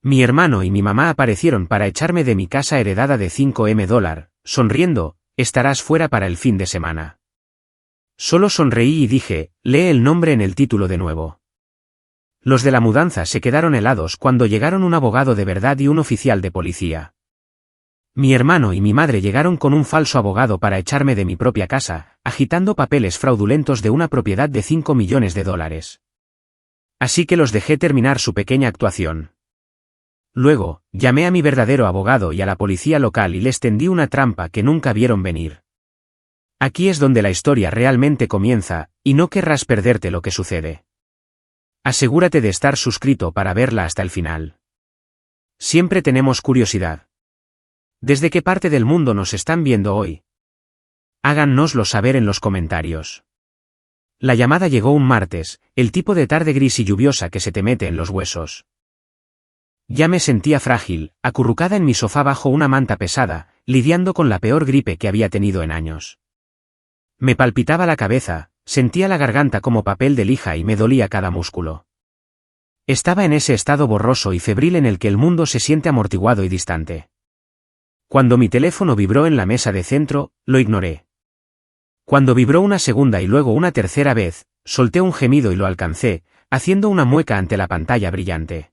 Mi hermano y mi mamá aparecieron para echarme de mi casa heredada de $5,000, sonriendo, estarás fuera para el fin de semana. Solo sonreí y dije, lee el nombre en el título de nuevo. Los de la mudanza se quedaron helados cuando llegaron un abogado de verdad y un oficial de policía. Mi hermano y mi madre llegaron con un falso abogado para echarme de mi propia casa, agitando papeles fraudulentos de una propiedad de $5 millones. Así que los dejé terminar su pequeña actuación. Luego, llamé a mi verdadero abogado y a la policía local y les tendí una trampa que nunca vieron venir. Aquí es donde la historia realmente comienza, y no querrás perderte lo que sucede. Asegúrate de estar suscrito para verla hasta el final. Siempre tenemos curiosidad. ¿Desde qué parte del mundo nos están viendo hoy? Háganoslo saber en los comentarios. La llamada llegó un martes, el tipo de tarde gris y lluviosa que se te mete en los huesos. Ya me sentía frágil, acurrucada en mi sofá bajo una manta pesada, lidiando con la peor gripe que había tenido en años. Me palpitaba la cabeza, sentía la garganta como papel de lija y me dolía cada músculo. Estaba en ese estado borroso y febril en el que el mundo se siente amortiguado y distante. Cuando mi teléfono vibró en la mesa de centro, lo ignoré. Cuando vibró una segunda y luego una tercera vez, solté un gemido y lo alcancé, haciendo una mueca ante la pantalla brillante.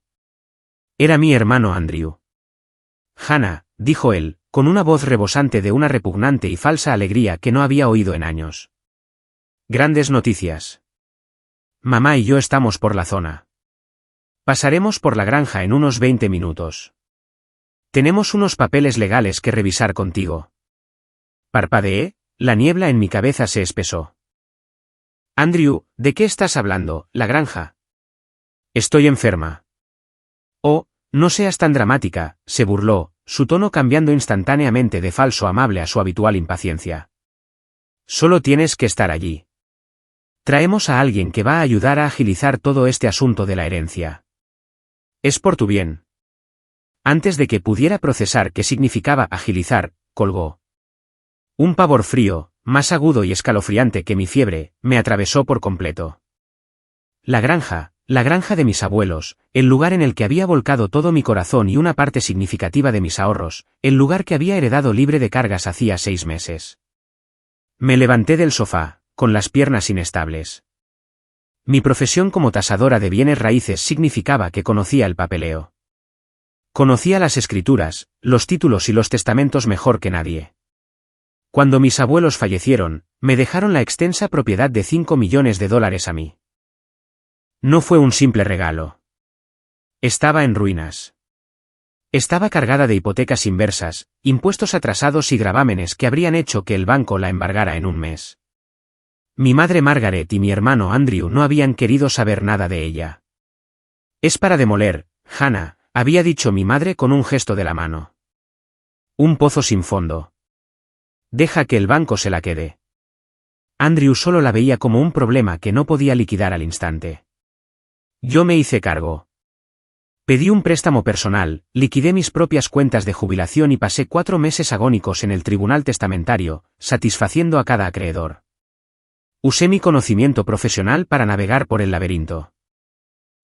Era mi hermano Andrew. Hannah, dijo él, con una voz rebosante de una repugnante y falsa alegría que no había oído en años. Grandes noticias. Mamá y yo estamos por la zona. Pasaremos por la granja en unos 20 minutos. Tenemos unos papeles legales que revisar contigo. Parpadeé, la niebla en mi cabeza se espesó. Andrew, ¿de qué estás hablando, la granja? Estoy enferma. Oh, no seas tan dramática, se burló, su tono cambiando instantáneamente de falso amable a su habitual impaciencia. Solo tienes que estar allí. Traemos a alguien que va a ayudar a agilizar todo este asunto de la herencia. Es por tu bien. Antes de que pudiera procesar qué significaba agilizar, colgó. Un pavor frío, más agudo y escalofriante que mi fiebre, me atravesó por completo. La granja de mis abuelos, el lugar en el que había volcado todo mi corazón y una parte significativa de mis ahorros, el lugar que había heredado libre de cargas hacía 6 meses. Me levanté del sofá, con las piernas inestables. Mi profesión como tasadora de bienes raíces significaba que conocía el papeleo. Conocía las escrituras, los títulos y los testamentos mejor que nadie. Cuando mis abuelos fallecieron, me dejaron la extensa propiedad de $5 millones a mí. No fue un simple regalo. Estaba en ruinas. Estaba cargada de hipotecas inversas, impuestos atrasados y gravámenes que habrían hecho que el banco la embargara en un mes. Mi madre Margaret y mi hermano Andrew no habían querido saber nada de ella. Es para demoler, Hannah, había dicho mi madre con un gesto de la mano. Un pozo sin fondo. Deja que el banco se la quede. Andrew solo la veía como un problema que no podía liquidar al instante. Yo me hice cargo. Pedí un préstamo personal, liquidé mis propias cuentas de jubilación y pasé 4 meses agónicos en el tribunal testamentario, satisfaciendo a cada acreedor. Usé mi conocimiento profesional para navegar por el laberinto.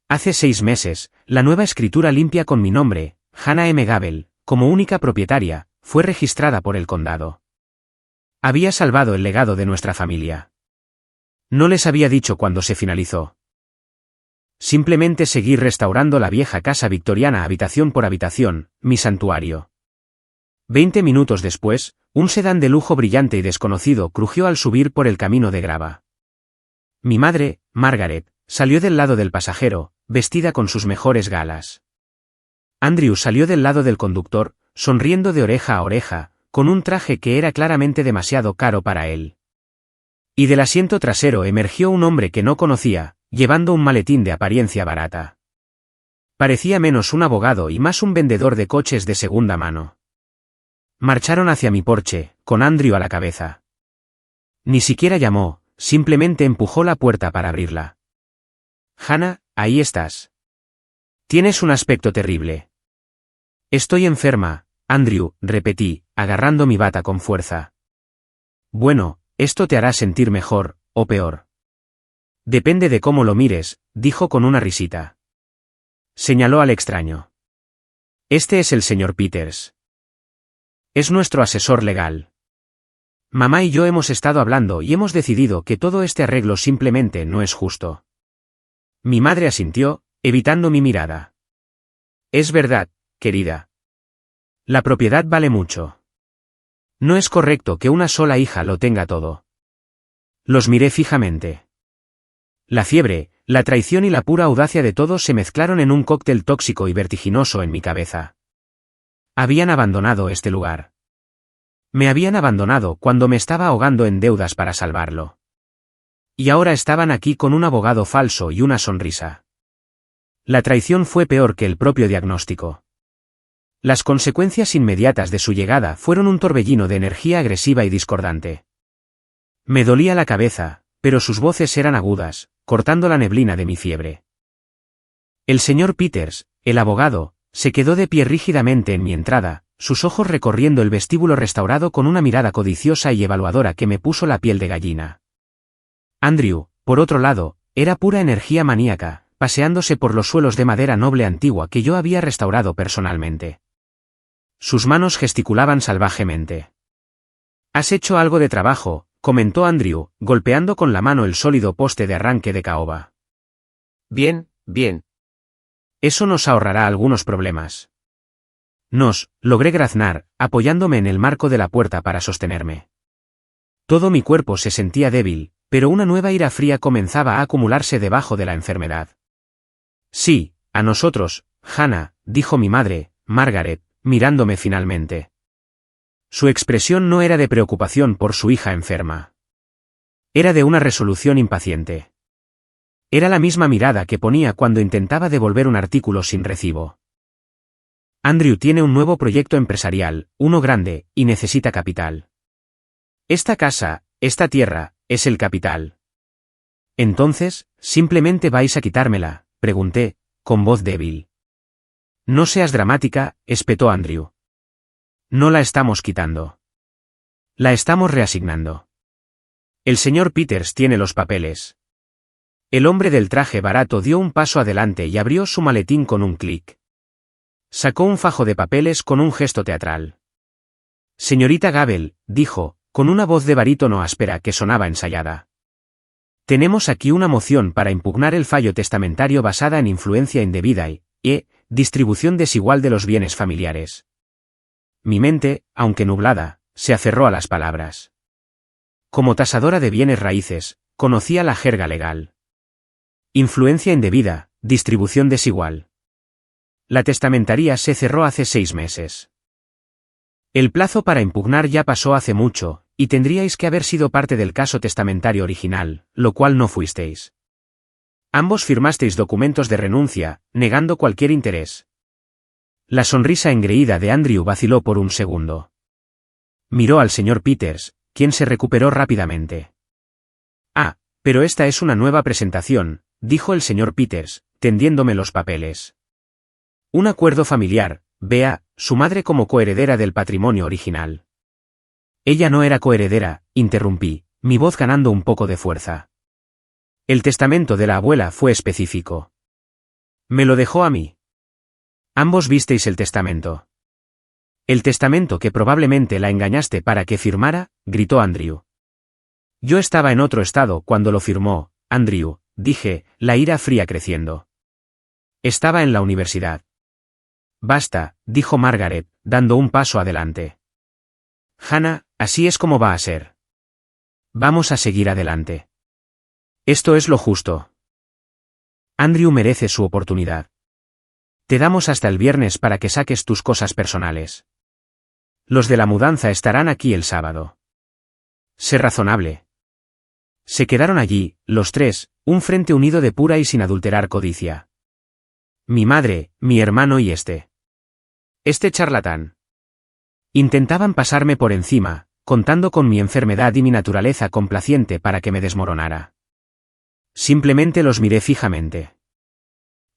Hace 6 meses, la nueva escritura limpia con mi nombre, Hannah M. Gable, como única propietaria, fue registrada por el condado. Había salvado el legado de nuestra familia. No les había dicho cuando se finalizó. Simplemente seguí restaurando la vieja casa victoriana habitación por habitación, mi santuario. 20 minutos después, un sedán de lujo brillante y desconocido crujió al subir por el camino de grava. Mi madre, Margaret, salió del lado del pasajero, vestida con sus mejores galas. Andrew salió del lado del conductor, sonriendo de oreja a oreja, con un traje que era claramente demasiado caro para él. Y del asiento trasero emergió un hombre que no conocía, llevando un maletín de apariencia barata. Parecía menos un abogado y más un vendedor de coches de segunda mano. Marcharon hacia mi porche, con Andrew a la cabeza. Ni siquiera llamó, simplemente empujó la puerta para abrirla. Hannah, ahí estás. Tienes un aspecto terrible. Estoy enferma, Andrew, repetí, agarrando mi bata con fuerza. Bueno, esto te hará sentir mejor, o peor. Depende de cómo lo mires, dijo con una risita. Señaló al extraño. Este es el señor Peters. Es nuestro asesor legal. Mamá y yo hemos estado hablando y hemos decidido que todo este arreglo simplemente no es justo. Mi madre asintió, evitando mi mirada. Es verdad, querida. La propiedad vale mucho. No es correcto que una sola hija lo tenga todo. Los miré fijamente. La fiebre, la traición y la pura audacia de todos se mezclaron en un cóctel tóxico y vertiginoso en mi cabeza. Habían abandonado este lugar. Me habían abandonado cuando me estaba ahogando en deudas para salvarlo. Y ahora estaban aquí con un abogado falso y una sonrisa. La traición fue peor que el propio diagnóstico. Las consecuencias inmediatas de su llegada fueron un torbellino de energía agresiva y discordante. Me dolía la cabeza, pero sus voces eran agudas, cortando la neblina de mi fiebre. El señor Peters, el abogado, se quedó de pie rígidamente en mi entrada, sus ojos recorriendo el vestíbulo restaurado con una mirada codiciosa y evaluadora que me puso la piel de gallina. Andrew, por otro lado, era pura energía maníaca, paseándose por los suelos de madera noble antigua que yo había restaurado personalmente. Sus manos gesticulaban salvajemente. «Has hecho algo de trabajo», comentó Andrew, golpeando con la mano el sólido poste de arranque de caoba. «Bien, bien. Eso nos ahorrará algunos problemas». Logré graznar, apoyándome en el marco de la puerta para sostenerme. Todo mi cuerpo se sentía débil, pero una nueva ira fría comenzaba a acumularse debajo de la enfermedad. «Sí, a nosotros, Hannah», dijo mi madre, Margaret, mirándome finalmente. Su expresión no era de preocupación por su hija enferma. Era de una resolución impaciente. Era la misma mirada que ponía cuando intentaba devolver un artículo sin recibo. Andrew tiene un nuevo proyecto empresarial, uno grande, y necesita capital. Esta casa, esta tierra, es el capital. Entonces, ¿simplemente vais a quitármela?, pregunté, con voz débil. No seas dramática, espetó Andrew. No la estamos quitando. La estamos reasignando. El señor Peters tiene los papeles. El hombre del traje barato dio un paso adelante y abrió su maletín con un clic. Sacó un fajo de papeles con un gesto teatral. Señorita Gable, dijo, con una voz de barítono áspera que sonaba ensayada. Tenemos aquí una moción para impugnar el fallo testamentario basada en influencia indebida y distribución desigual de los bienes familiares. Mi mente, aunque nublada, se aferró a las palabras. Como tasadora de bienes raíces, conocía la jerga legal. Influencia indebida, distribución desigual. La testamentaría se cerró hace 6 meses. El plazo para impugnar ya pasó hace mucho, y tendríais que haber sido parte del caso testamentario original, lo cual no fuisteis. Ambos firmasteis documentos de renuncia, negando cualquier interés. La sonrisa engreída de Andrew vaciló por un segundo. Miró al señor Peters, quien se recuperó rápidamente. «Ah, pero esta es una nueva presentación», dijo el señor Peters, tendiéndome los papeles. «Un acuerdo familiar, vea, su madre como coheredera del patrimonio original». Ella no era coheredera, interrumpí, mi voz ganando un poco de fuerza. El testamento de la abuela fue específico. Me lo dejó a mí. Ambos visteis el testamento. El testamento que probablemente la engañaste para que firmara, gritó Andrew. Yo estaba en otro estado cuando lo firmó, Andrew, dije, la ira fría creciendo. Estaba en la universidad. Basta, dijo Margaret, dando un paso adelante. Hannah, así es como va a ser. Vamos a seguir adelante. Esto es lo justo. Andrew merece su oportunidad. Te damos hasta el viernes para que saques tus cosas personales. Los de la mudanza estarán aquí el sábado. Sé razonable. Se quedaron allí, los tres, un frente unido de pura y sin adulterar codicia. Mi madre, mi hermano y este charlatán. Intentaban pasarme por encima, contando con mi enfermedad y mi naturaleza complaciente para que me desmoronara. Simplemente los miré fijamente.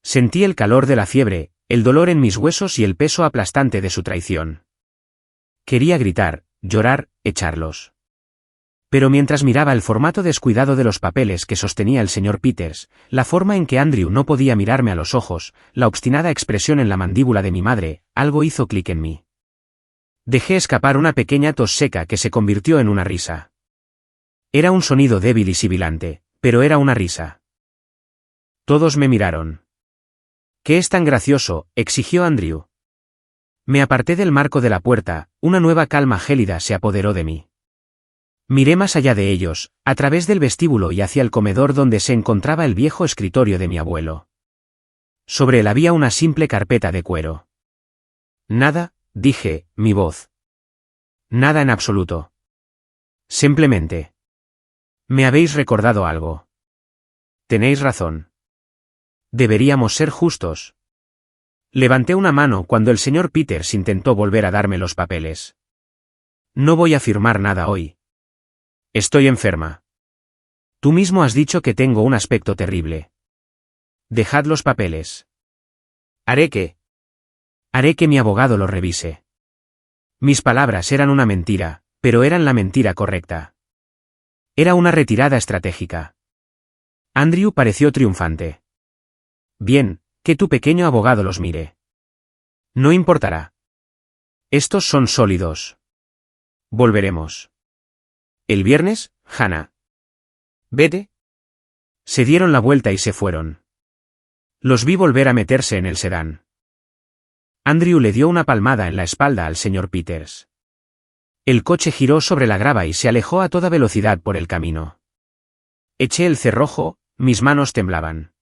Sentí el calor de la fiebre, el dolor en mis huesos y el peso aplastante de su traición. Quería gritar, llorar, echarlos. Pero mientras miraba el formato descuidado de los papeles que sostenía el señor Peters, la forma en que Andrew no podía mirarme a los ojos, la obstinada expresión en la mandíbula de mi madre, algo hizo clic en mí. Dejé escapar una pequeña tos seca que se convirtió en una risa. Era un sonido débil y sibilante, pero era una risa. Todos me miraron. ¿Qué es tan gracioso?, exigió Andrew. Me aparté del marco de la puerta, una nueva calma gélida se apoderó de mí. Miré más allá de ellos, a través del vestíbulo y hacia el comedor donde se encontraba el viejo escritorio de mi abuelo. Sobre él había una simple carpeta de cuero. Nada, dije, mi voz. Nada en absoluto. Simplemente. Me habéis recordado algo. Tenéis razón. Deberíamos ser justos. Levanté una mano cuando el señor Peters intentó volver a darme los papeles. No voy a firmar nada hoy. Estoy enferma. Tú mismo has dicho que tengo un aspecto terrible. Dejad los papeles. ¿Haré qué? Haré que mi abogado los revise. Mis palabras eran una mentira, pero eran la mentira correcta. Era una retirada estratégica. Andrew pareció triunfante. Bien, que tu pequeño abogado los mire. No importará. Estos son sólidos. Volveremos. ¿El viernes, Hannah? Vete. Se dieron la vuelta y se fueron. Los vi volver a meterse en el sedán. Andrew le dio una palmada en la espalda al señor Peters. El coche giró sobre la grava y se alejó a toda velocidad por el camino. Eché el cerrojo, mis manos temblaban.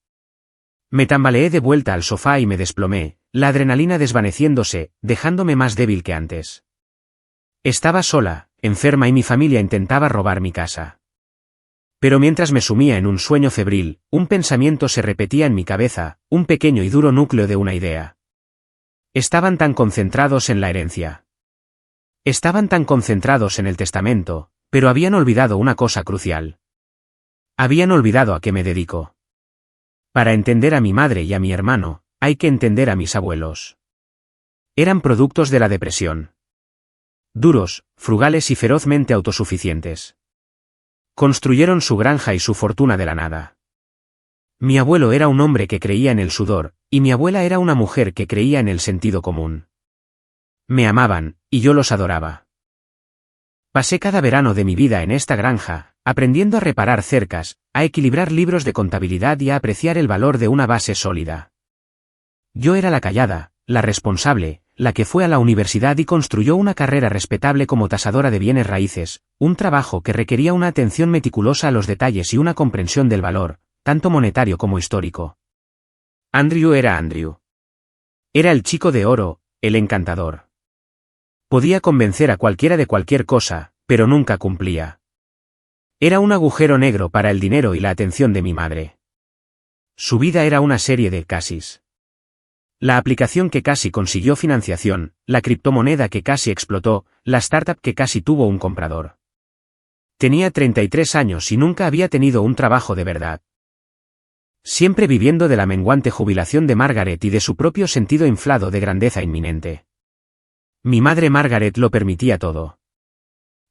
Me tambaleé de vuelta al sofá y me desplomé, la adrenalina desvaneciéndose, dejándome más débil que antes. Estaba sola, enferma y mi familia intentaba robar mi casa. Pero mientras me sumía en un sueño febril, un pensamiento se repetía en mi cabeza, un pequeño y duro núcleo de una idea. Estaban tan concentrados en la herencia. Estaban tan concentrados en el testamento, pero habían olvidado una cosa crucial. Habían olvidado a qué me dedico. Para entender a mi madre y a mi hermano, hay que entender a mis abuelos. Eran productos de la depresión. Duros, frugales y ferozmente autosuficientes. Construyeron su granja y su fortuna de la nada. Mi abuelo era un hombre que creía en el sudor, y mi abuela era una mujer que creía en el sentido común. Me amaban, y yo los adoraba. Pasé cada verano de mi vida en esta granja, aprendiendo a reparar cercas, a equilibrar libros de contabilidad y a apreciar el valor de una base sólida. Yo era la callada, la responsable, la que fue a la universidad y construyó una carrera respetable como tasadora de bienes raíces, un trabajo que requería una atención meticulosa a los detalles y una comprensión del valor, tanto monetario como histórico. Andrew era Andrew. Era el chico de oro, el encantador. Podía convencer a cualquiera de cualquier cosa, pero nunca cumplía. Era un agujero negro para el dinero y la atención de mi madre. Su vida era una serie de casis. La aplicación que casi consiguió financiación, la criptomoneda que casi explotó, la startup que casi tuvo un comprador. Tenía 33 años y nunca había tenido un trabajo de verdad. Siempre viviendo de la menguante jubilación de Margaret y de su propio sentido inflado de grandeza inminente. Mi madre Margaret lo permitía todo.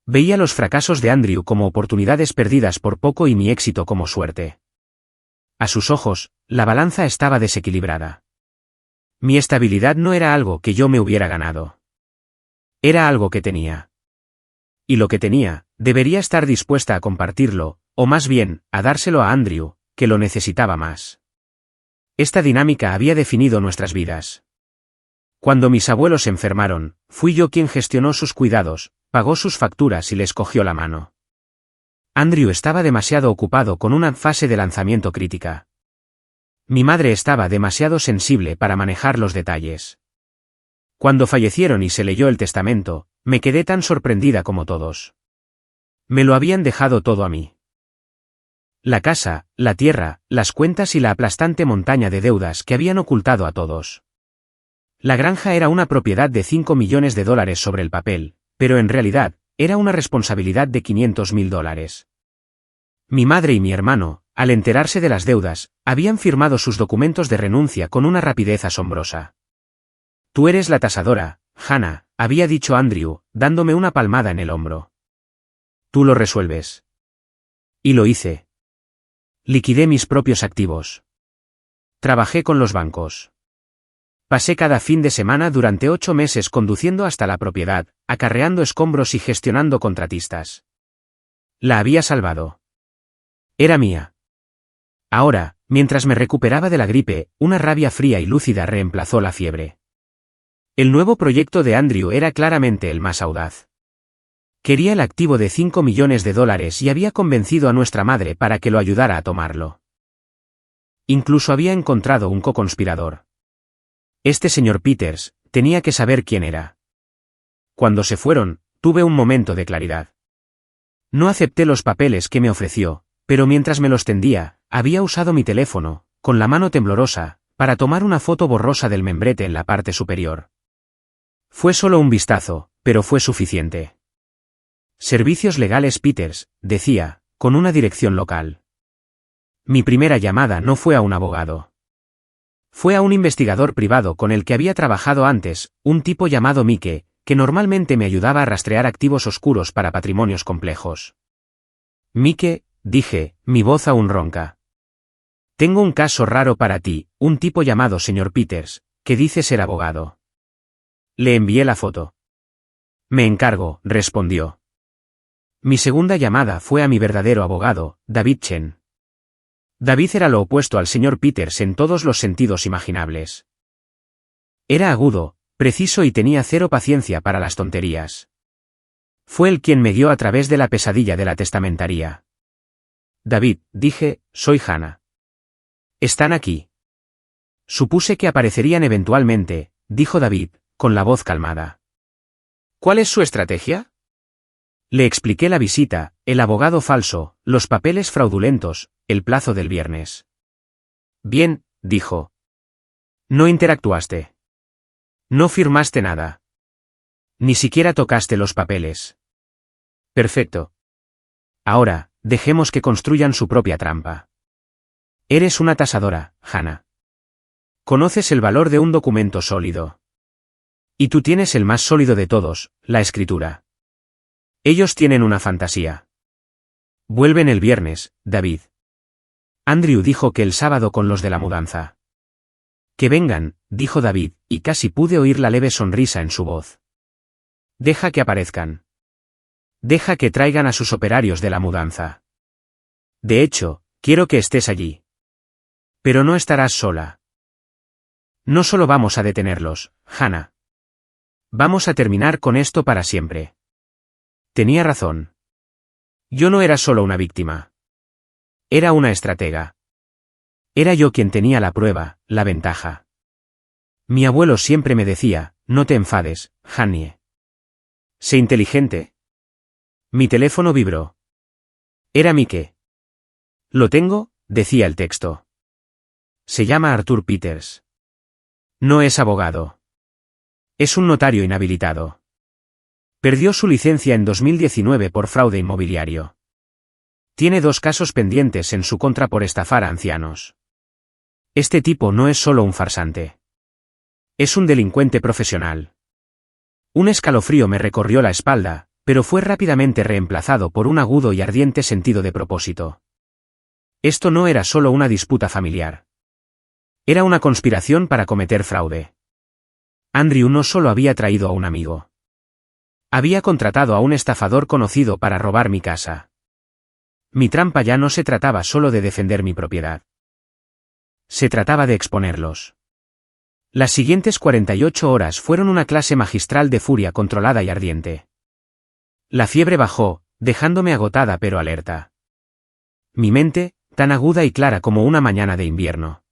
Veía los fracasos de Andrew como oportunidades perdidas por poco y mi éxito como suerte. A sus ojos, la balanza estaba desequilibrada. Mi estabilidad no era algo que yo me hubiera ganado. Era algo que tenía. Y lo que tenía, debería estar dispuesta a compartirlo, o más bien, a dárselo a Andrew, que lo necesitaba más. Esta dinámica había definido nuestras vidas. Cuando mis abuelos se enfermaron, fui yo quien gestionó sus cuidados, pagó sus facturas y les cogió la mano. Andrew estaba demasiado ocupado con una fase de lanzamiento crítica. Mi madre estaba demasiado sensible para manejar los detalles. Cuando fallecieron y se leyó el testamento, me quedé tan sorprendida como todos. Me lo habían dejado todo a mí. La casa, la tierra, las cuentas y la aplastante montaña de deudas que habían ocultado a todos. La granja era una propiedad de $5 millones sobre el papel, pero en realidad, era una responsabilidad de $500.000. Mi madre y mi hermano, al enterarse de las deudas, habían firmado sus documentos de renuncia con una rapidez asombrosa. Tú eres la tasadora, Hannah, había dicho Andrew, dándome una palmada en el hombro. Tú lo resuelves. Y lo hice. Liquidé mis propios activos. Trabajé con los bancos. Pasé cada fin de semana durante 8 meses conduciendo hasta la propiedad, acarreando escombros y gestionando contratistas. La había salvado. Era mía. Ahora, mientras me recuperaba de la gripe, una rabia fría y lúcida reemplazó la fiebre. El nuevo proyecto de Andrew era claramente el más audaz. Quería el activo de $5 millones y había convencido a nuestra madre para que lo ayudara a tomarlo. Incluso había encontrado un coconspirador. Este señor Peters tenía que saber quién era. Cuando se fueron, tuve un momento de claridad. No acepté los papeles que me ofreció, pero mientras me los tendía, había usado mi teléfono, con la mano temblorosa, para tomar una foto borrosa del membrete en la parte superior. Fue solo un vistazo, pero fue suficiente. Servicios Legales Peters, decía, con una dirección local. Mi primera llamada no fue a un abogado. Fue a un investigador privado con el que había trabajado antes, un tipo llamado Mike, que normalmente me ayudaba a rastrear activos oscuros para patrimonios complejos. Mike, dije, mi voz aún ronca. Tengo un caso raro para ti, un tipo llamado señor Peters, que dice ser abogado. Le envié la foto. Me encargo, respondió. Mi segunda llamada fue a mi verdadero abogado, David Chen. David era lo opuesto al señor Peters en todos los sentidos imaginables. Era agudo, preciso y tenía cero paciencia para las tonterías. Fue él quien me guió a través de la pesadilla de la testamentaría. David, dije, soy Hannah. Están aquí. Supuse que aparecerían eventualmente, dijo David, con la voz calmada. ¿Cuál es su estrategia? Le expliqué la visita, el abogado falso, los papeles fraudulentos, el plazo del viernes. Bien, dijo. No interactuaste. No firmaste nada. Ni siquiera tocaste los papeles. Perfecto. Ahora, dejemos que construyan su propia trampa. Eres una tasadora, Hannah. Conoces el valor de un documento sólido. Y tú tienes el más sólido de todos, la escritura. Ellos tienen una fantasía. Vuelven el viernes, David. Andrew dijo que el sábado con los de la mudanza. Que vengan, dijo David, y casi pude oír la leve sonrisa en su voz. Deja que aparezcan. Deja que traigan a sus operarios de la mudanza. De hecho, quiero que estés allí. Pero no estarás sola. No solo vamos a detenerlos, Hannah. Vamos a terminar con esto para siempre. Tenía razón. Yo no era solo una víctima. Era una estratega. Era yo quien tenía la prueba, la ventaja. Mi abuelo siempre me decía, no te enfades, Hannah. Sé inteligente. Mi teléfono vibró. Era Mike. Lo tengo, decía el texto. Se llama Arthur Peters. No es abogado. Es un notario inhabilitado. Perdió su licencia en 2019 por fraude inmobiliario. Tiene 2 casos pendientes en su contra por estafar a ancianos. Este tipo no es solo un farsante. Es un delincuente profesional. Un escalofrío me recorrió la espalda, pero fue rápidamente reemplazado por un agudo y ardiente sentido de propósito. Esto no era solo una disputa familiar. Era una conspiración para cometer fraude. Andrew no solo había traído a un amigo. Había contratado a un estafador conocido para robar mi casa. Mi trampa ya no se trataba solo de defender mi propiedad. Se trataba de exponerlos. Las siguientes 48 horas fueron una clase magistral de furia controlada y ardiente. La fiebre bajó, dejándome agotada pero alerta. Mi mente, tan aguda y clara como una mañana de invierno.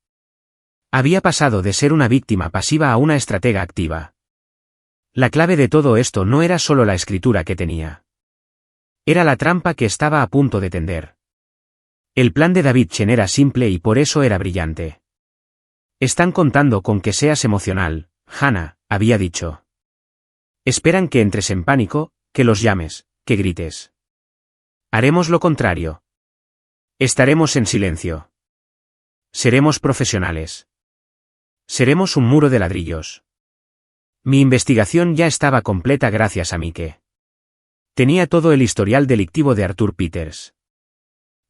Había pasado de ser una víctima pasiva a una estratega activa. La clave de todo esto no era solo la escritura que tenía. Era la trampa que estaba a punto de tender. El plan de David Chen era simple y por eso era brillante. Están contando con que seas emocional, Hannah, había dicho. Esperan que entres en pánico, que los llames, que grites. Haremos lo contrario. Estaremos en silencio. Seremos profesionales. Seremos un muro de ladrillos. Mi investigación ya estaba completa gracias a Mike. Tenía todo el historial delictivo de Arthur Peters.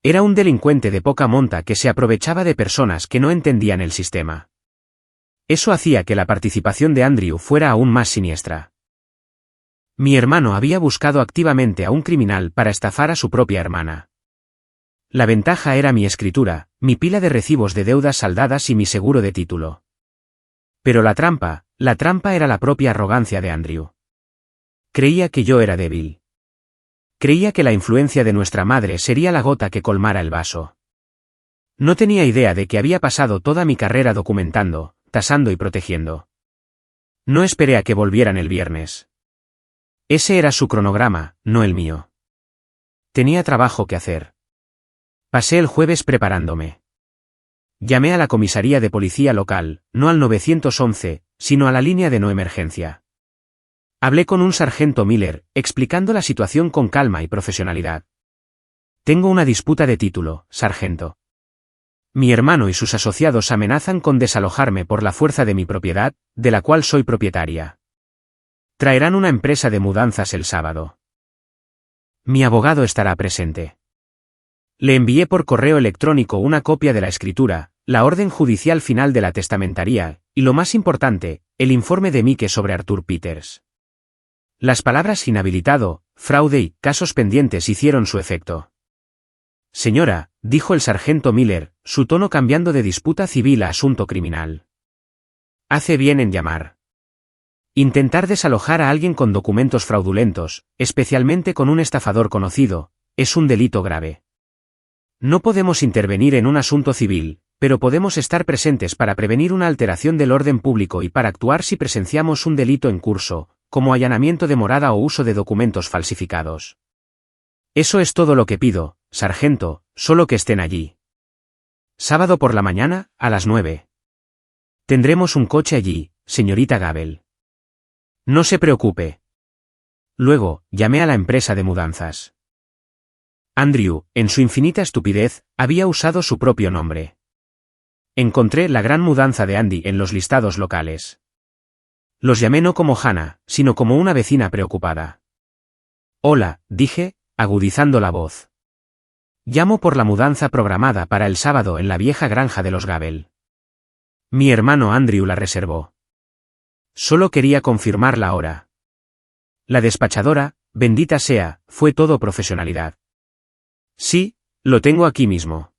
Era un delincuente de poca monta que se aprovechaba de personas que no entendían el sistema. Eso hacía que la participación de Andrew fuera aún más siniestra. Mi hermano había buscado activamente a un criminal para estafar a su propia hermana. La ventaja era mi escritura, mi pila de recibos de deudas saldadas y mi seguro de título. Pero la trampa era la propia arrogancia de Andrew. Creía que yo era débil. Creía que la influencia de nuestra madre sería la gota que colmara el vaso. No tenía idea de que había pasado toda mi carrera documentando, tasando y protegiendo. No esperé a que volvieran el viernes. Ese era su cronograma, no el mío. Tenía trabajo que hacer. Pasé el jueves preparándome. Llamé a la comisaría de policía local, no al 911, sino a la línea de no emergencia. Hablé con un sargento Miller, explicando la situación con calma y profesionalidad. Tengo una disputa de título, sargento. Mi hermano y sus asociados amenazan con desalojarme por la fuerza de mi propiedad, de la cual soy propietaria. Traerán una empresa de mudanzas el sábado. Mi abogado estará presente. Le envié por correo electrónico una copia de la escritura, la orden judicial final de la testamentaría, y lo más importante, el informe de Mike sobre Arthur Peters. Las palabras inhabilitado, fraude y casos pendientes hicieron su efecto. Señora, dijo el sargento Miller, su tono cambiando de disputa civil a asunto criminal. Hace bien en llamar. Intentar desalojar a alguien con documentos fraudulentos, especialmente con un estafador conocido, es un delito grave. No podemos intervenir en un asunto civil, pero podemos estar presentes para prevenir una alteración del orden público y para actuar si presenciamos un delito en curso, como allanamiento de morada o uso de documentos falsificados. Eso es todo lo que pido, sargento, solo que estén allí. Sábado por la mañana, a las 9. Tendremos un coche allí, señorita Gabel. No se preocupe. Luego, llamé a la empresa de mudanzas. Andrew, en su infinita estupidez, había usado su propio nombre. Encontré la gran mudanza de Andy en los listados locales. Los llamé no como Hannah, sino como una vecina preocupada. Hola, dije, agudizando la voz. Llamo por la mudanza programada para el sábado en la vieja granja de los Gabel. Mi hermano Andrew la reservó. Solo quería confirmar la hora. La despachadora, bendita sea, fue todo profesionalidad. Sí, lo tengo aquí mismo.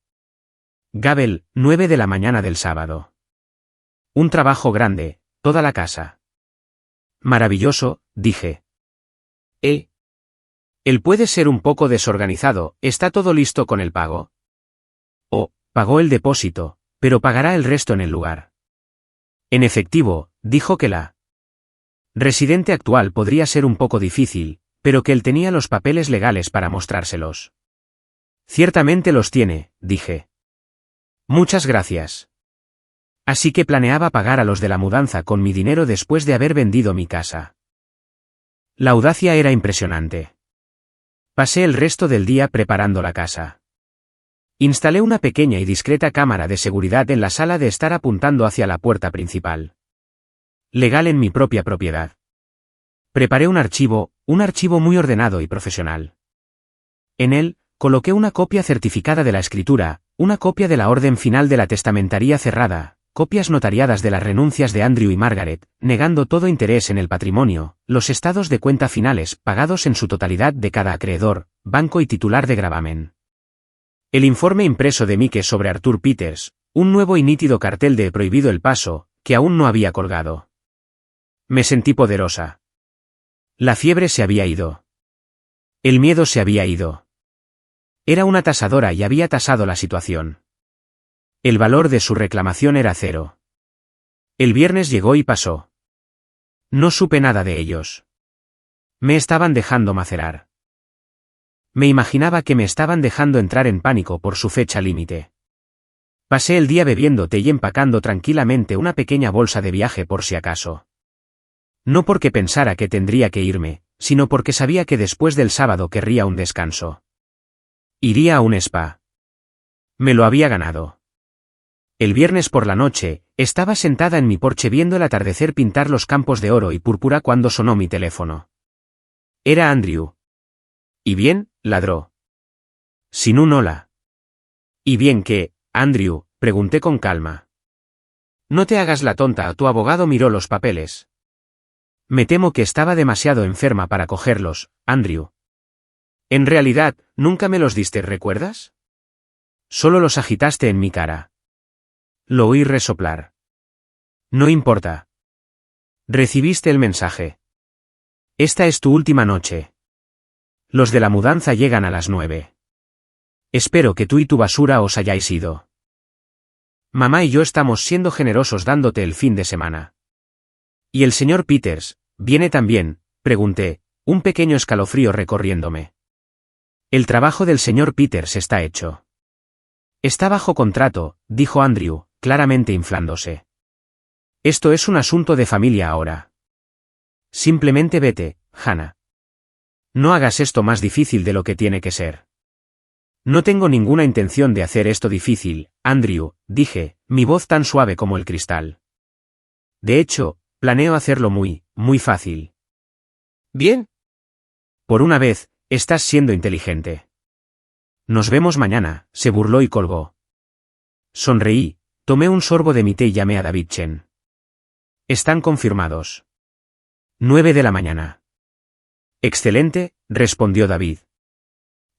Gabel, 9 de la mañana del sábado. Un trabajo grande, toda la casa. Maravilloso, dije. Él puede ser un poco desorganizado, ¿está todo listo con el pago? Oh, pagó el depósito, pero pagará el resto en el lugar. En efectivo, dijo que la residente actual podría ser un poco difícil, pero que él tenía los papeles legales para mostrárselos. Ciertamente los tiene, dije. Muchas gracias. Así que planeaba pagar a los de la mudanza con mi dinero después de haber vendido mi casa. La audacia era impresionante. Pasé el resto del día preparando la casa. Instalé una pequeña y discreta cámara de seguridad en la sala de estar apuntando hacia la puerta principal. Legal en mi propia propiedad. Preparé un archivo muy ordenado y profesional. En él, coloqué una copia certificada de la escritura, una copia de la orden final de la testamentaría cerrada, copias notariadas de las renuncias de Andrew y Margaret, negando todo interés en el patrimonio, los estados de cuenta finales, pagados en su totalidad de cada acreedor, banco y titular de gravamen. El informe impreso de Mike sobre Arthur Peters, un nuevo y nítido cartel de prohibido el paso, que aún no había colgado. Me sentí poderosa. La fiebre se había ido. El miedo se había ido. Era una tasadora y había tasado la situación. El valor de su reclamación era 0. El viernes llegó y pasó. No supe nada de ellos. Me estaban dejando macerar. Me imaginaba que me estaban dejando entrar en pánico por su fecha límite. Pasé el día bebiendo té y empacando tranquilamente una pequeña bolsa de viaje por si acaso. No porque pensara que tendría que irme, sino porque sabía que después del sábado querría un descanso. Iría a un spa. Me lo había ganado. El viernes por la noche, estaba sentada en mi porche viendo el atardecer pintar los campos de oro y púrpura cuando sonó mi teléfono. Era Andrew. ¿Y bien? Ladró. Sin un hola. ¿Y bien qué, Andrew? Pregunté con calma. No te hagas la tonta, tu abogado miró los papeles. Me temo que estaba demasiado enferma para cogerlos, Andrew. En realidad, nunca me los diste, ¿recuerdas? Solo los agitaste en mi cara. Lo oí resoplar. No importa. Recibiste el mensaje. Esta es tu última noche. Los de la mudanza llegan a las 9. Espero que tú y tu basura os hayáis ido. Mamá y yo estamos siendo generosos dándote el fin de semana. ¿Y el señor Peters, viene también? Pregunté, un pequeño escalofrío recorriéndome. El trabajo del señor Peters está hecho. Está bajo contrato, dijo Andrew, claramente inflándose. Esto es un asunto de familia ahora. Simplemente vete, Hannah. No hagas esto más difícil de lo que tiene que ser. No tengo ninguna intención de hacer esto difícil, Andrew, dije, mi voz tan suave como el cristal. De hecho, planeo hacerlo muy fácil. Bien. Por una vez, estás siendo inteligente. Nos vemos mañana, se burló y colgó. Sonreí, tomé un sorbo de mi té y llamé a David Chen. Están confirmados. 9 de la mañana. Excelente, respondió David.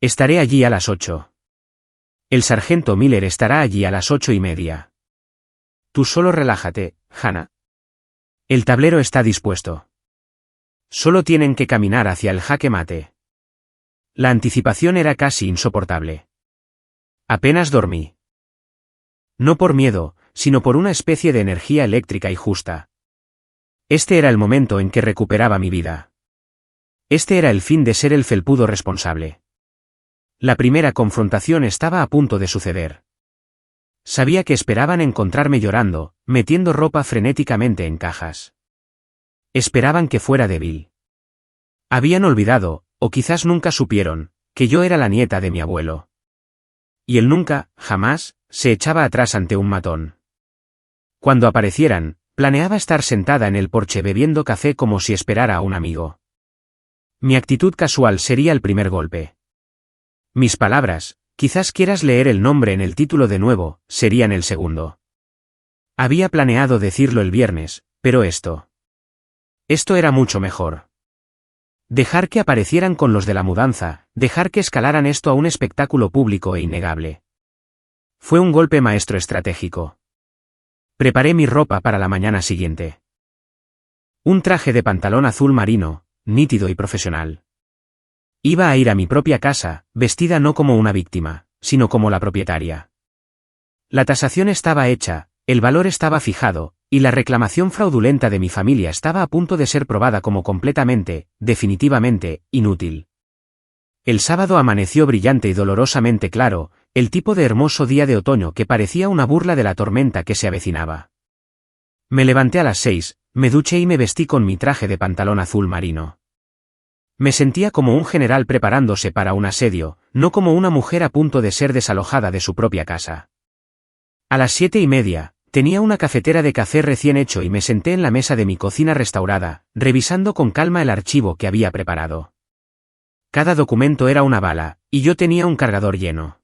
Estaré allí a las 8. El sargento Miller estará allí a las 8:30. Tú solo relájate, Hannah. El tablero está dispuesto. Solo tienen que caminar hacia el jaque mate. La anticipación era casi insoportable. Apenas dormí. No por miedo, sino por una especie de energía eléctrica y justa. Este era el momento en que recuperaba mi vida. Este era el fin de ser el felpudo responsable. La primera confrontación estaba a punto de suceder. Sabía que esperaban encontrarme llorando, metiendo ropa frenéticamente en cajas. Esperaban que fuera débil. Habían olvidado, o quizás nunca supieron, que yo era la nieta de mi abuelo. Y él nunca, jamás, se echaba atrás ante un matón. Cuando aparecieran, planeaba estar sentada en el porche bebiendo café como si esperara a un amigo. Mi actitud casual sería el primer golpe. Mis palabras, quizás quieras leer el nombre en el título de nuevo, serían el segundo. Había planeado decirlo el viernes, pero esto era mucho mejor. Dejar que aparecieran con los de la mudanza, dejar que escalaran esto a un espectáculo público e innegable. Fue un golpe maestro estratégico. Preparé mi ropa para la mañana siguiente. Un traje de pantalón azul marino, nítido y profesional. Iba a ir a mi propia casa, vestida no como una víctima, sino como la propietaria. La tasación estaba hecha, el valor estaba fijado, y la reclamación fraudulenta de mi familia estaba a punto de ser probada como completamente, definitivamente, inútil. El sábado amaneció brillante y dolorosamente claro, el tipo de hermoso día de otoño que parecía una burla de la tormenta que se avecinaba. Me levanté a las 6, me duché y me vestí con mi traje de pantalón azul marino. Me sentía como un general preparándose para un asedio, no como una mujer a punto de ser desalojada de su propia casa. A las 7:30, tenía una cafetera de café recién hecho y me senté en la mesa de mi cocina restaurada, revisando con calma el archivo que había preparado. Cada documento era una bala, y yo tenía un cargador lleno.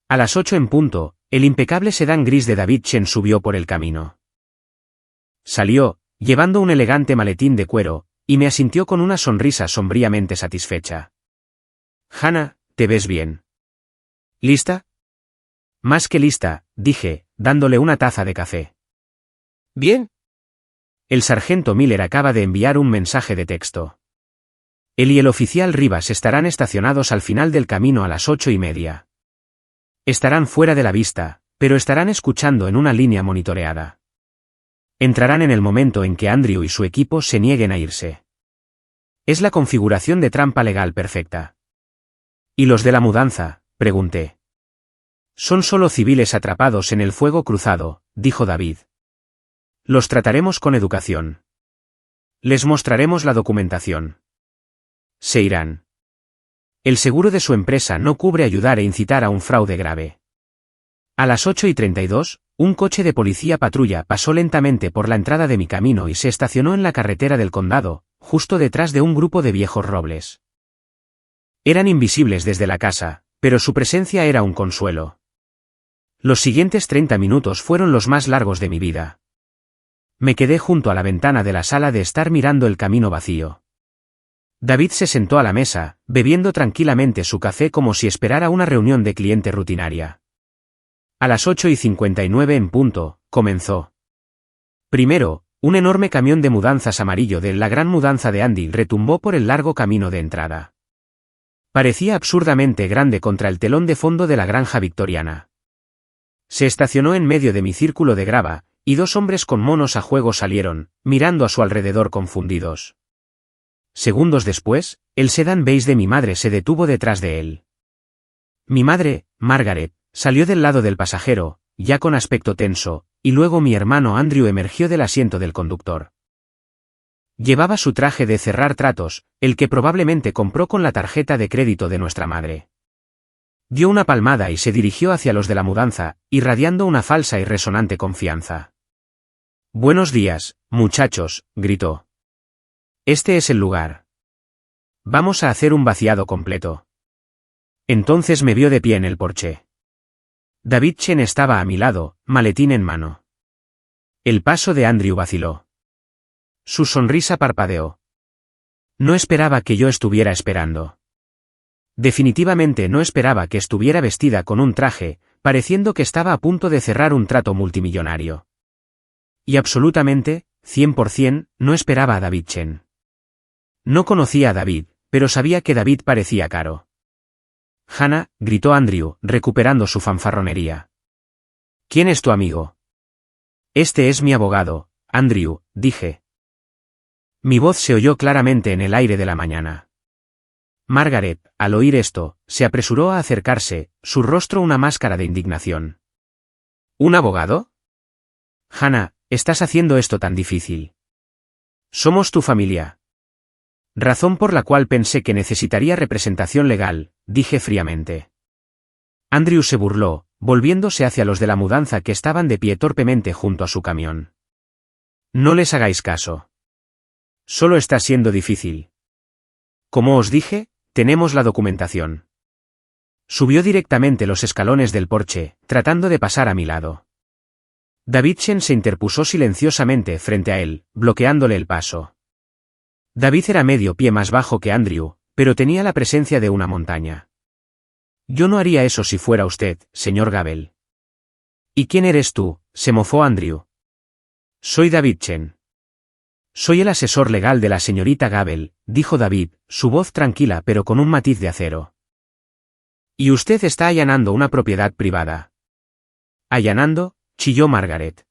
A las 8 en punto, el impecable sedán gris de David Chen subió por el camino. Salió, llevando un elegante maletín de cuero, y me asintió con una sonrisa sombríamente satisfecha. Hannah, te ves bien. ¿Lista? Más que lista, dije, dándole una taza de café. Bien. El sargento Miller acaba de enviar un mensaje de texto. Él y el oficial Rivas estarán estacionados al final del camino a las 8:30. Estarán fuera de la vista, pero estarán escuchando en una línea monitoreada. Entrarán en el momento en que Andrew y su equipo se nieguen a irse. Es la configuración de trampa legal perfecta. ¿Y los de la mudanza?, pregunté. Son solo civiles atrapados en el fuego cruzado, dijo David. Los trataremos con educación. Les mostraremos la documentación. Se irán. El seguro de su empresa no cubre ayudar e incitar a un fraude grave. A las 8:32, un coche de policía patrulla pasó lentamente por la entrada de mi camino y se estacionó en la carretera del condado, justo detrás de un grupo de viejos robles. Eran invisibles desde la casa, pero su presencia era un consuelo. Los siguientes 30 minutos fueron los más largos de mi vida. Me quedé junto a la ventana de la sala de estar mirando el camino vacío. David se sentó a la mesa, bebiendo tranquilamente su café como si esperara una reunión de cliente rutinaria. A las 8:59 en punto, comenzó. Primero, un enorme camión de mudanzas amarillo de la gran mudanza de Andy retumbó por el largo camino de entrada. Parecía absurdamente grande contra el telón de fondo de la granja victoriana. Se estacionó en medio de mi círculo de grava, y dos hombres con monos a juego salieron, mirando a su alrededor confundidos. Segundos después, el sedán beige de mi madre se detuvo detrás de él. Mi madre, Margaret, salió del lado del pasajero, ya con aspecto tenso, y luego mi hermano Andrew emergió del asiento del conductor. Llevaba su traje de cerrar tratos, el que probablemente compró con la tarjeta de crédito de nuestra madre. Dio una palmada y se dirigió hacia los de la mudanza, irradiando una falsa y resonante confianza. «Buenos días, muchachos», gritó. «Este es el lugar. Vamos a hacer un vaciado completo». Entonces me vio de pie en el porche. David Chen estaba a mi lado, maletín en mano. El paso de Andrew vaciló. Su sonrisa parpadeó. No esperaba que yo estuviera esperando. Definitivamente no esperaba que estuviera vestida con un traje, pareciendo que estaba a punto de cerrar un trato multimillonario. Y absolutamente, 100%, no esperaba a David Chen. No conocía a David, pero sabía que David parecía caro. «Hannah», gritó Andrew, recuperando su fanfarronería. «¿Quién es tu amigo?» «Este es mi abogado, Andrew», dije. Mi voz se oyó claramente en el aire de la mañana. Margaret, al oír esto, se apresuró a acercarse, su rostro una máscara de indignación. «¿Un abogado?» «Hannah, estás haciendo esto tan difícil. Somos tu familia». «Razón por la cual pensé que necesitaría representación legal», dije fríamente. Andrew se burló, volviéndose hacia los de la mudanza que estaban de pie torpemente junto a su camión. «No les hagáis caso. Solo está siendo difícil. Como os dije, tenemos la documentación». Subió directamente los escalones del porche, tratando de pasar a mi lado. David Chen se interpuso silenciosamente frente a él, bloqueándole el paso. David era medio pie más bajo que Andrew, pero tenía la presencia de una montaña. «Yo no haría eso si fuera usted, señor Gabel». «¿Y quién eres tú?», se mofó Andrew. «Soy David Chen». «Soy el asesor legal de la señorita Gabel», dijo David, su voz tranquila pero con un matiz de acero. «Y usted está allanando una propiedad privada». «¿Allanando?», chilló Margaret.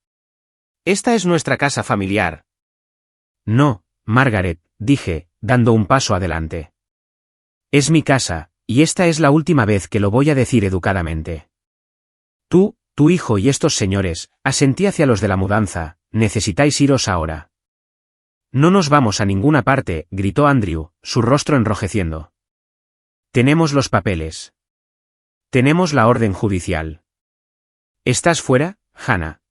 «Esta es nuestra casa familiar». «No, Margaret», dije, dando un paso adelante. «Es mi casa, y esta es la última vez que lo voy a decir educadamente. Tú, tu hijo y estos señores», asentí hacia los de la mudanza, «necesitáis iros ahora». «No nos vamos a ninguna parte», gritó Andrew, su rostro enrojeciendo. «Tenemos los papeles. Tenemos la orden judicial». «¿Estás fuera, Hannah?»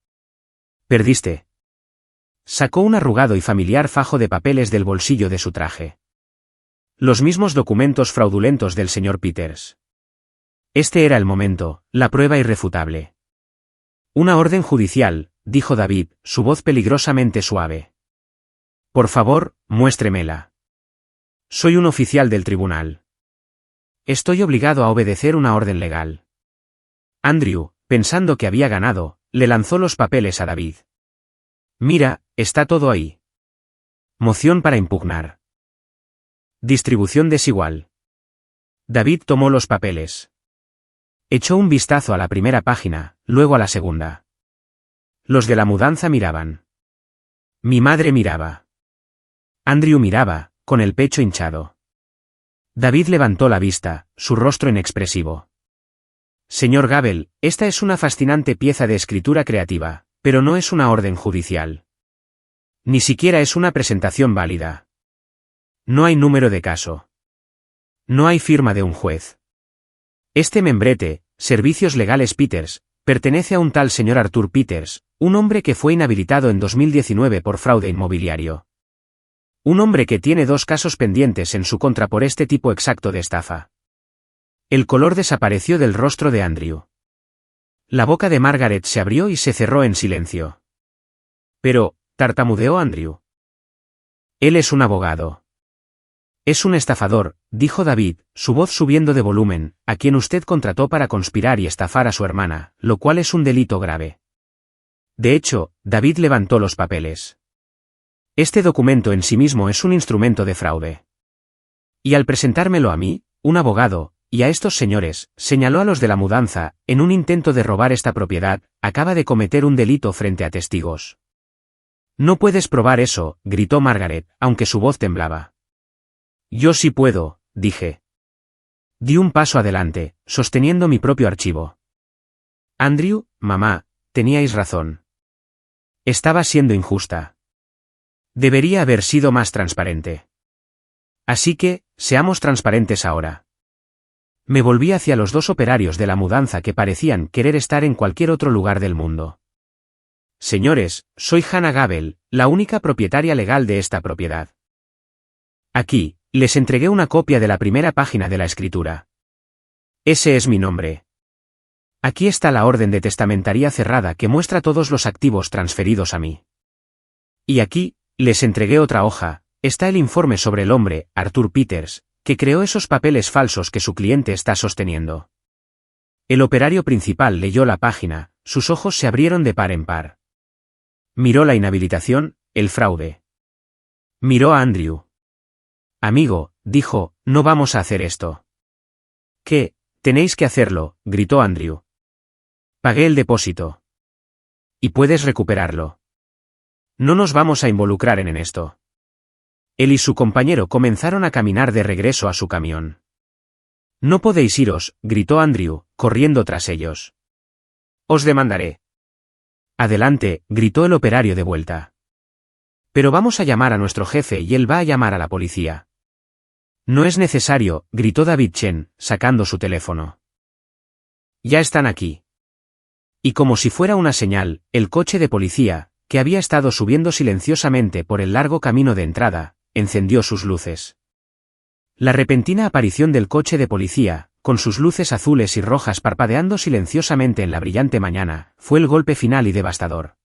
«Perdiste». Sacó un arrugado y familiar fajo de papeles del bolsillo de su traje. Los mismos documentos fraudulentos del señor Peters. Este era el momento, la prueba irrefutable. «Una orden judicial», dijo David, su voz peligrosamente suave. «Por favor, muéstremela. Soy un oficial del tribunal. Estoy obligado a obedecer una orden legal». Andrew, pensando que había ganado, le lanzó los papeles a David. «Mira, está todo ahí. Moción para impugnar. Distribución desigual». David tomó los papeles. Echó un vistazo a la primera página, luego a la segunda. Los de la mudanza miraban. Mi madre miraba. Andrew miraba, con el pecho hinchado. David levantó la vista, su rostro inexpresivo. «Señor Gabel, esta es una fascinante pieza de escritura creativa, pero no es una orden judicial. Ni siquiera es una presentación válida. No hay número de caso. No hay firma de un juez. Este membrete, Servicios Legales Peters, pertenece a un tal señor Arthur Peters, un hombre que fue inhabilitado en 2019 por fraude inmobiliario. Un hombre que tiene 2 casos pendientes en su contra por este tipo exacto de estafa. El color desapareció del rostro de Andrew. La boca de Margaret se abrió y se cerró en silencio. Pero, tartamudeó Andrew. Él es un abogado. Es un estafador, dijo David, su voz subiendo de volumen, a quien usted contrató para conspirar y estafar a su hermana, lo cual es un delito grave. De hecho, David levantó los papeles. Este documento en sí mismo es un instrumento de fraude. Y al presentármelo a mí, un abogado, y a estos señores, señaló a los de la mudanza, en un intento de robar esta propiedad, acaba de cometer un delito frente a testigos. No puedes probar eso, gritó Margaret, aunque su voz temblaba. Yo sí puedo, dije. Di un paso adelante, sosteniendo mi propio archivo. Andrew, mamá, teníais razón. Estaba siendo injusta. Debería haber sido más transparente. Así que, seamos transparentes ahora. Me volví hacia los 2 operarios de la mudanza que parecían querer estar en cualquier otro lugar del mundo. Señores, soy Hannah Gable, la única propietaria legal de esta propiedad. Aquí, les entregué una copia de la primera página de la escritura. Ese es mi nombre. Aquí está la orden de testamentaría cerrada que muestra todos los activos transferidos a mí. Y aquí, les entregué otra hoja, está el informe sobre el hombre, Arthur Peters, que creó esos papeles falsos que su cliente está sosteniendo. El operario principal leyó la página, sus ojos se abrieron de par en par. Miró la inhabilitación, el fraude. Miró a Andrew. Amigo, dijo, no vamos a hacer esto. ¿Qué? Tenéis que hacerlo, gritó Andrew. Pagué el depósito. Y puedes recuperarlo. No nos vamos a involucrar en esto. Él y su compañero comenzaron a caminar de regreso a su camión. No podéis iros, gritó Andrew, corriendo tras ellos. Os demandaré. Adelante, gritó el operario de vuelta. Pero vamos a llamar a nuestro jefe y él va a llamar a la policía. No es necesario, gritó David Chen, sacando su teléfono. Ya están aquí. Y como si fuera una señal, el coche de policía, que había estado subiendo silenciosamente por el largo camino de entrada, encendió sus luces. La repentina aparición del coche de policía, con sus luces azules y rojas parpadeando silenciosamente en la brillante mañana, fue el golpe final y devastador.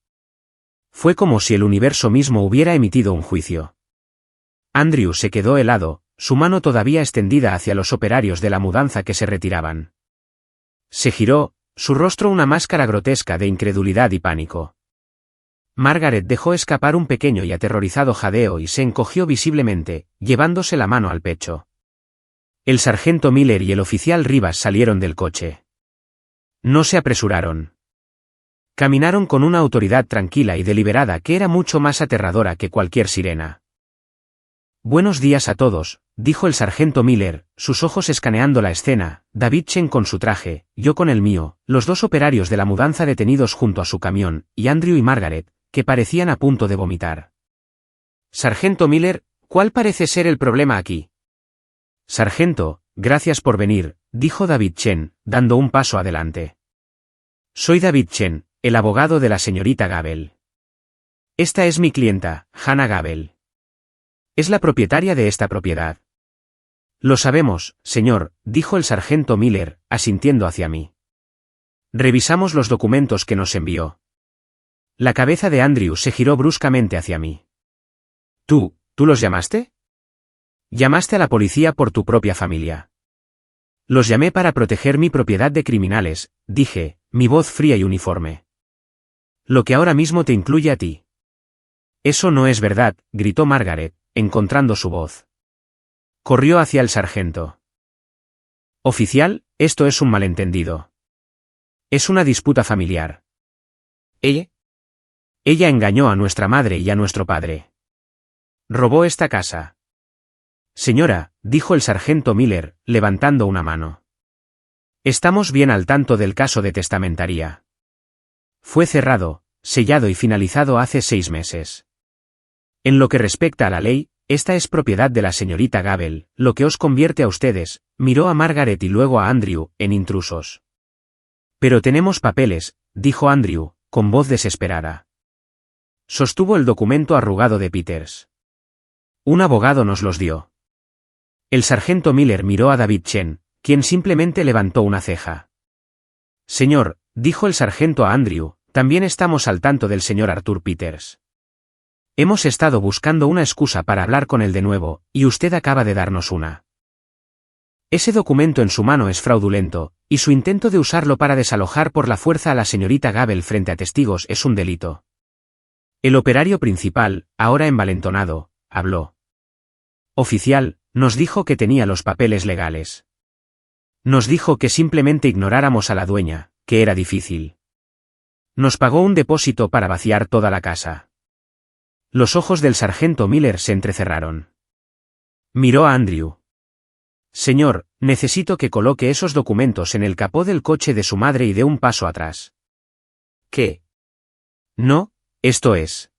Fue como si el universo mismo hubiera emitido un juicio. Andrew se quedó helado, su mano todavía extendida hacia los operarios de la mudanza que se retiraban. Se giró, su rostro una máscara grotesca de incredulidad y pánico. Margaret dejó escapar un pequeño y aterrorizado jadeo y se encogió visiblemente, llevándose la mano al pecho. El sargento Miller y el oficial Rivas salieron del coche. No se apresuraron. Caminaron con una autoridad tranquila y deliberada que era mucho más aterradora que cualquier sirena. Buenos días a todos, dijo el sargento Miller, sus ojos escaneando la escena, David Chen con su traje, yo con el mío, los 2 operarios de la mudanza detenidos junto a su camión, y Andrew y Margaret, que parecían a punto de vomitar. Sargento Miller, ¿cuál parece ser el problema aquí? Sargento, gracias por venir, dijo David Chen, dando un paso adelante. Soy David Chen, el abogado de la señorita Gable. Esta es mi clienta, Hannah Gable. Es la propietaria de esta propiedad. Lo sabemos, señor, dijo el sargento Miller, asintiendo hacia mí. Revisamos los documentos que nos envió. La cabeza de Andrew se giró bruscamente hacia mí. ¿Tú los llamaste? Llamaste a la policía por tu propia familia. Los llamé para proteger mi propiedad de criminales, dije, mi voz fría y uniforme. Lo que ahora mismo te incluye a ti. Eso no es verdad, gritó Margaret, encontrando su voz. Corrió hacia el sargento. Oficial, esto es un malentendido. Es una disputa familiar. ¿Ella? Ella engañó a nuestra madre y a nuestro padre. Robó esta casa. Señora, dijo el sargento Miller, levantando una mano. Estamos bien al tanto del caso de testamentaría. Fue cerrado, sellado y finalizado hace 6 meses. En lo que respecta a la ley, esta es propiedad de la señorita Gable, lo que os convierte a ustedes, miró a Margaret y luego a Andrew, en intrusos. Pero tenemos papeles, dijo Andrew, con voz desesperada. Sostuvo el documento arrugado de Peters. Un abogado nos los dio. El sargento Miller miró a David Chen, quien simplemente levantó una ceja. Señor, dijo el sargento a Andrew, también estamos al tanto del señor Arthur Peters. Hemos estado buscando una excusa para hablar con él de nuevo, y usted acaba de darnos una. Ese documento en su mano es fraudulento, y su intento de usarlo para desalojar por la fuerza a la señorita Gable frente a testigos es un delito. El operario principal, ahora envalentonado, habló. Oficial, nos dijo que tenía los papeles legales. Nos dijo que simplemente ignoráramos a la dueña, que era difícil. Nos pagó un depósito para vaciar toda la casa. Los ojos del sargento Miller se entrecerraron. Miró a Andrew. Señor, necesito que coloque esos documentos en el capó del coche de su madre y dé un paso atrás. ¿Qué? No, esto es.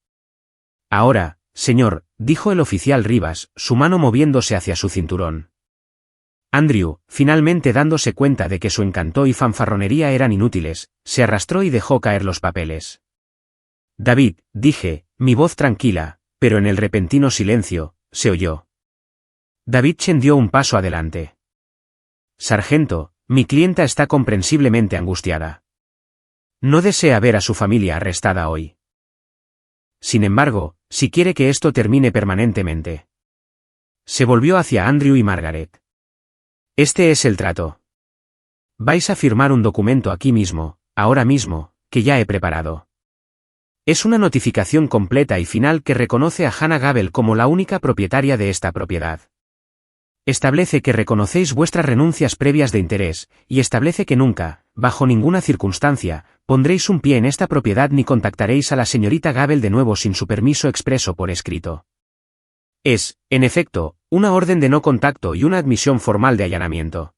Ahora, señor, dijo el oficial Rivas, su mano moviéndose hacia su cinturón. Andrew, finalmente dándose cuenta de que su encanto y fanfarronería eran inútiles, se arrastró y dejó caer los papeles. David, dije, mi voz tranquila, pero en el repentino silencio, se oyó. David Chen dio un paso adelante. Sargento, mi clienta está comprensiblemente angustiada. No desea ver a su familia arrestada hoy. Sin embargo, si quiere que esto termine permanentemente. Se volvió hacia Andrew y Margaret. Este es el trato. Vais a firmar un documento aquí mismo, ahora mismo, que ya he preparado. Es una notificación completa y final que reconoce a Hannah Gable como la única propietaria de esta propiedad. Establece que reconocéis vuestras renuncias previas de interés, y establece que nunca, bajo ninguna circunstancia, pondréis un pie en esta propiedad ni contactaréis a la señorita Gable de nuevo sin su permiso expreso por escrito. Es, en efecto, una orden de no contacto y una admisión formal de allanamiento.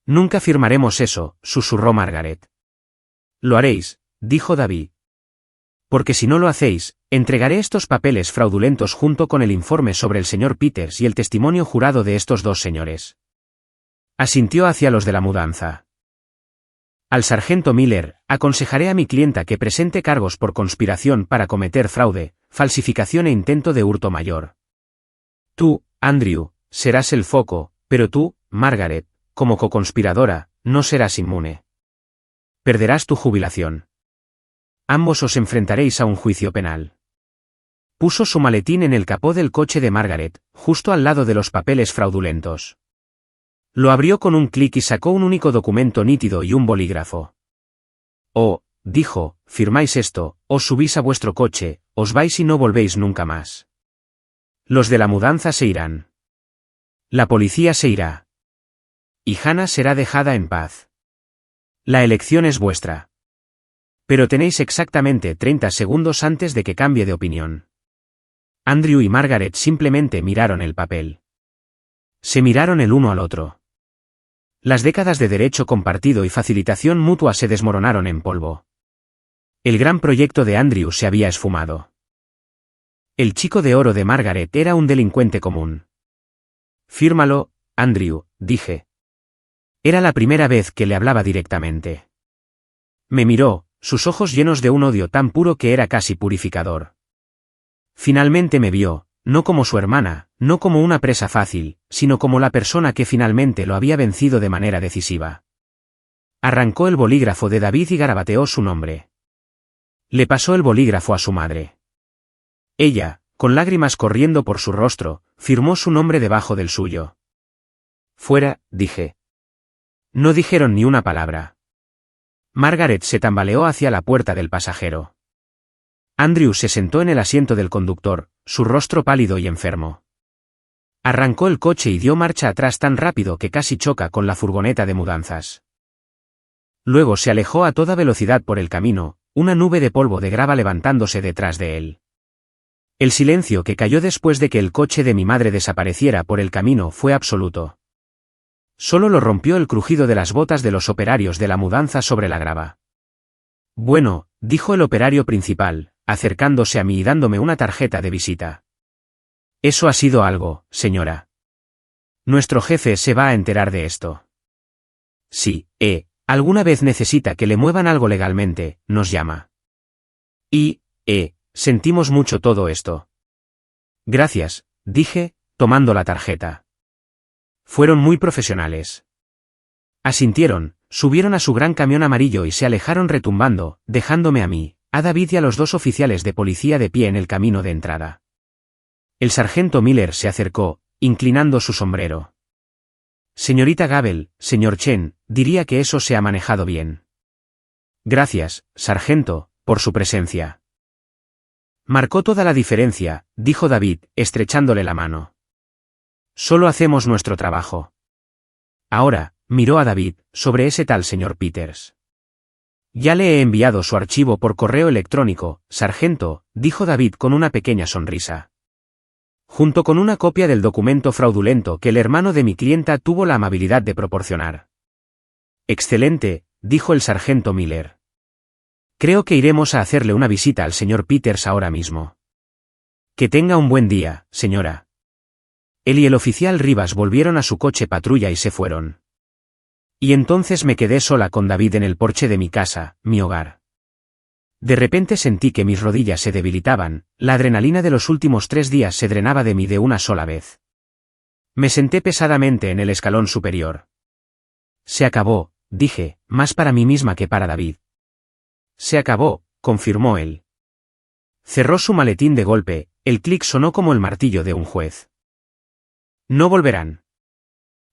Nunca firmaremos eso, susurró Margaret. Lo haréis, dijo David. Porque si no lo hacéis, entregaré estos papeles fraudulentos junto con el informe sobre el señor Peters y el testimonio jurado de estos dos señores. Asintió hacia los de la mudanza. Al sargento Miller, aconsejaré a mi clienta que presente cargos por conspiración para cometer fraude, falsificación e intento de hurto mayor. Tú, Andrew, serás el foco, pero tú, Margaret, como coconspiradora, no serás inmune. Perderás tu jubilación. Ambos os enfrentaréis a un juicio penal. Puso su maletín en el capó del coche de Margaret, justo al lado de los papeles fraudulentos. Lo abrió con un clic y sacó un único documento nítido y un bolígrafo. Oh, dijo, firmáis esto, os subís a vuestro coche, os vais y no volvéis nunca más. Los de la mudanza se irán. La policía se irá. Y Hannah será dejada en paz. La elección es vuestra. Pero tenéis exactamente 30 segundos antes de que cambie de opinión. Andrew y Margaret simplemente miraron el papel. Se miraron el uno al otro. Las décadas de derecho compartido y facilitación mutua se desmoronaron en polvo. El gran proyecto de Andrew se había esfumado. El chico de oro de Margaret era un delincuente común. Fírmalo, Andrew, dije. Era la primera vez que le hablaba directamente. Me miró, sus ojos llenos de un odio tan puro que era casi purificador. Finalmente me vio, no como su hermana, no como una presa fácil, sino como la persona que finalmente lo había vencido de manera decisiva. Arrancó el bolígrafo de David y garabateó su nombre. Le pasó el bolígrafo a su madre. Ella, con lágrimas corriendo por su rostro, firmó su nombre debajo del suyo. Fuera, dije. No dijeron ni una palabra. Margaret se tambaleó hacia la puerta del pasajero. Andrew se sentó en el asiento del conductor, su rostro pálido y enfermo. Arrancó el coche y dio marcha atrás tan rápido que casi choca con la furgoneta de mudanzas. Luego se alejó a toda velocidad por el camino, una nube de polvo de grava levantándose detrás de él. El silencio que cayó después de que el coche de mi madre desapareciera por el camino fue absoluto. Solo lo rompió el crujido de las botas de los operarios de la mudanza sobre la grava. Bueno, dijo el operario principal, acercándose a mí y dándome una tarjeta de visita. Eso ha sido algo, señora. Nuestro jefe se va a enterar de esto. Si, alguna vez necesita que le muevan algo legalmente, nos llama. Y, sentimos mucho todo esto. Gracias, dije, tomando la tarjeta. Fueron muy profesionales. Asintieron, subieron a su gran camión amarillo y se alejaron retumbando, dejándome a mí, a David y a los 2 oficiales de policía de pie en el camino de entrada. El sargento Miller se acercó, inclinando su sombrero. Señorita Gabel, señor Chen, diría que eso se ha manejado bien. Gracias, sargento, por su presencia. Marcó toda la diferencia, dijo David, estrechándole la mano. Solo hacemos nuestro trabajo. Ahora, miró a David, sobre ese tal señor Peters. Ya le he enviado su archivo por correo electrónico, sargento, dijo David con una pequeña sonrisa. Junto con una copia del documento fraudulento que el hermano de mi clienta tuvo la amabilidad de proporcionar. Excelente, dijo el sargento Miller. Creo que iremos a hacerle una visita al señor Peters ahora mismo. Que tenga un buen día, señora. Él y el oficial Rivas volvieron a su coche patrulla y se fueron. Y entonces me quedé sola con David en el porche de mi casa, mi hogar. De repente sentí que mis rodillas se debilitaban, la adrenalina de los últimos 3 días se drenaba de mí de una sola vez. Me senté pesadamente en el escalón superior. Se acabó, dije, más para mí misma que para David. Se acabó, confirmó él. Cerró su maletín de golpe, el clic sonó como el martillo de un juez. No volverán.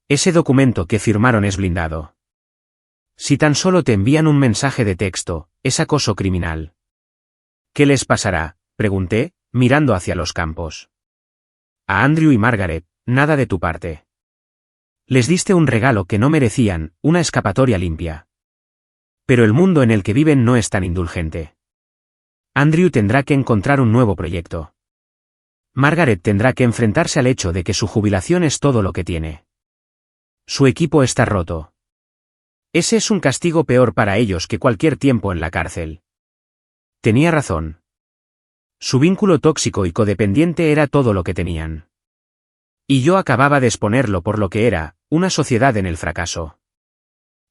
Ese documento que firmaron es blindado. Si tan solo te envían un mensaje de texto, es acoso criminal. ¿Qué les pasará?, pregunté, mirando hacia los campos. A Andrew y Margaret, nada de tu parte. Les diste un regalo que no merecían, una escapatoria limpia. Pero el mundo en el que viven no es tan indulgente. Andrew tendrá que encontrar un nuevo proyecto. Margaret tendrá que enfrentarse al hecho de que su jubilación es todo lo que tiene. Su equipo está roto. Ese es un castigo peor para ellos que cualquier tiempo en la cárcel. Tenía razón. Su vínculo tóxico y codependiente era todo lo que tenían. Y yo acababa de exponerlo por lo que era, una sociedad en el fracaso.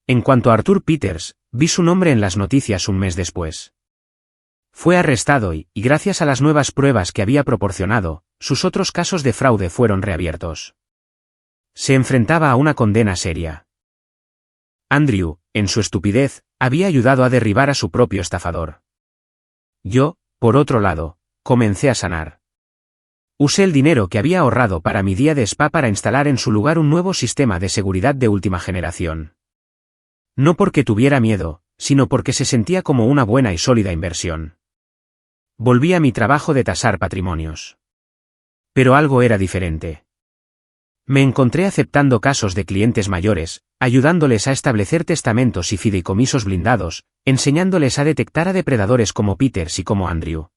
En cuanto a Arthur Peters, vi su nombre en las noticias un mes después. Fue arrestado y, gracias a las nuevas pruebas que había proporcionado, sus otros casos de fraude fueron reabiertos. Se enfrentaba a una condena seria. Andrew, en su estupidez, había ayudado a derribar a su propio estafador. Yo, por otro lado, comencé a sanar. Usé el dinero que había ahorrado para mi día de spa para instalar en su lugar un nuevo sistema de seguridad de última generación. No porque tuviera miedo, sino porque se sentía como una buena y sólida inversión. Volví a mi trabajo de tasar patrimonios. Pero algo era diferente. Me encontré aceptando casos de clientes mayores, ayudándoles a establecer testamentos y fideicomisos blindados, enseñándoles a detectar a depredadores como Peters y como Andrew.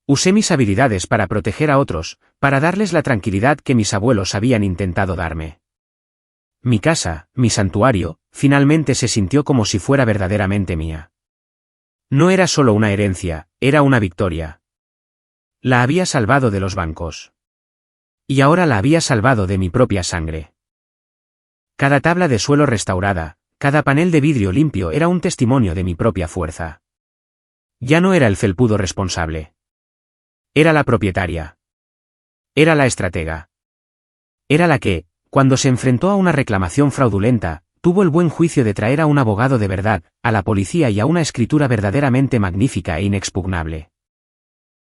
Usé mis habilidades para proteger a otros, para darles la tranquilidad que mis abuelos habían intentado darme. Mi casa, mi santuario, finalmente se sintió como si fuera verdaderamente mía. No era solo una herencia, era una victoria. La había salvado de los bancos. Y ahora la había salvado de mi propia sangre. Cada tabla de suelo restaurada, cada panel de vidrio limpio era un testimonio de mi propia fuerza. Ya no era el felpudo responsable. Era la propietaria. Era la estratega. Era la que, cuando se enfrentó a una reclamación fraudulenta, tuvo el buen juicio de traer a un abogado de verdad, a la policía y a una escritura verdaderamente magnífica e inexpugnable.